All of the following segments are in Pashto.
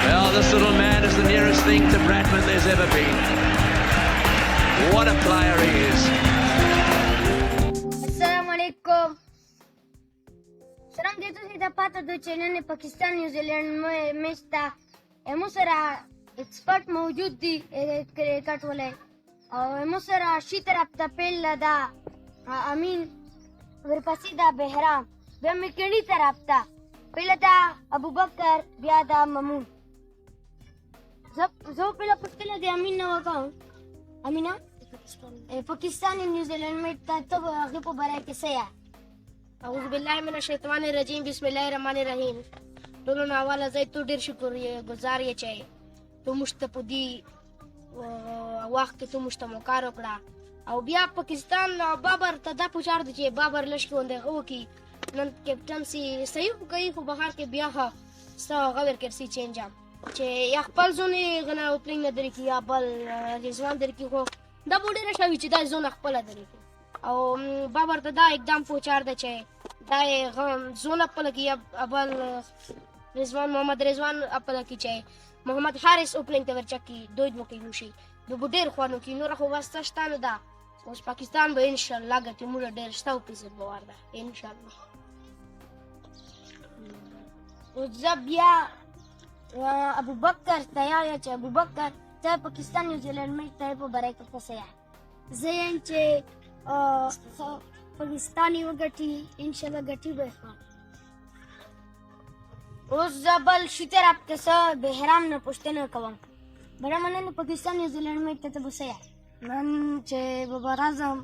Well, this little man is the nearest thing to Bradman there's ever been. What a player he is. Assalamualaikum. Seram dia tu saya dapat ada channel ni Pakistan New Zealand match था एमोसरा एक्सपर्ट मौजूद थी क्रिकेट वाले और एमोसरा शी तरफ था पहला दा अमीन वरपसीदा बहराम वे मिकनी तरफ था पहला था अबू बकर बियादा ममून जब जो पहला पुस्तक दे अमीन ना वकाऊं अमीना पाकिस्तान न्यूजीलैंड में तब आगे को बराए कैसे है أعوذ بالله من الشيطان الرجيم بسم الله الرحمن الرحیم ټولو ناواله زه ته ډیر شکر گزار یې چې ته مشته په دې وخت کې ته مشته موکار وکړه او بیا پاکستان بابر ته دا پوښار دي چې بابر لشکې ونده هو کې نن کپټن سي صحیح کوي خو بهر کې بیا ها ستا غوړ کرسي چینج چې یا خپل ځونې غنا اوپننګ نه درې کې یا بل رضوان درې کې خو دا بوډه راشي چې دا ځون خپل درې او بابر ته دا एकदम پوښار ده چې دا زون خپل کې ابل رضوان محمد رضوان خپل کې چې محمد حارث اوپننګ ته ورچکی دوی مو کې وشي د بډیر خوانو کې نور خو واسطه شتانه ده اوس پاکستان به ان شاء الله ګټي موږ ډیر شتاو پیسې بوار ده ان شاء الله او زبیا ابو بکر تیار یا چې ابو بکر ته پاکستان نیوزیلینډ میں ته په برای کې څه ہے زين چې پاکستانی وګټي ان شاء الله ګټي به اوس زبل شتر اپ ته بهرام نه پښتنه کوم بڑا مننه پاکستان نیوزیلینډ میں ته څه ہے نن چې بابر اعظم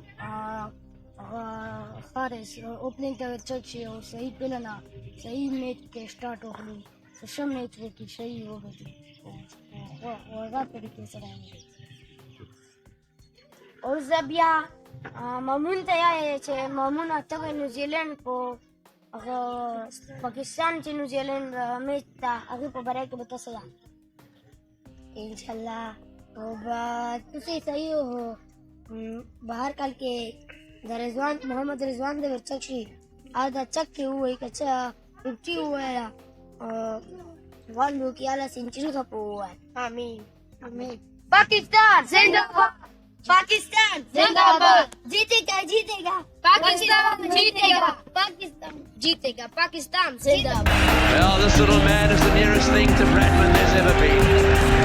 فارس اوپننګ ته ورچي او صحیح پلنا صحیح میچ کې سٹارټ وکړي سم میچ کې صحیح وګټي او هغه طریقې سره او زبیا مامون ته یا چې مامون ته نیوزیلینډ په پاکستان چې نیوزیلینډ میچ ته هغه په برای کې به تاسو یا ان شاء الله او تاسو صحیح هو بهر کال کې د رضوان محمد رضوان د ورچکی دا چک کې وای کچا 50 وایا والو کې اعلی سنچري خپوه امين امين पाकिस्तान जिंदाबाद पाकिस्तान जिंदाबाद जीतेगा जीतेगा पाकिस्तान जीतेगा पाकिस्तान जीतेगा पाकिस्तान जिंदाबाद Well, this little man is the nearest thing to Bradman there's ever been.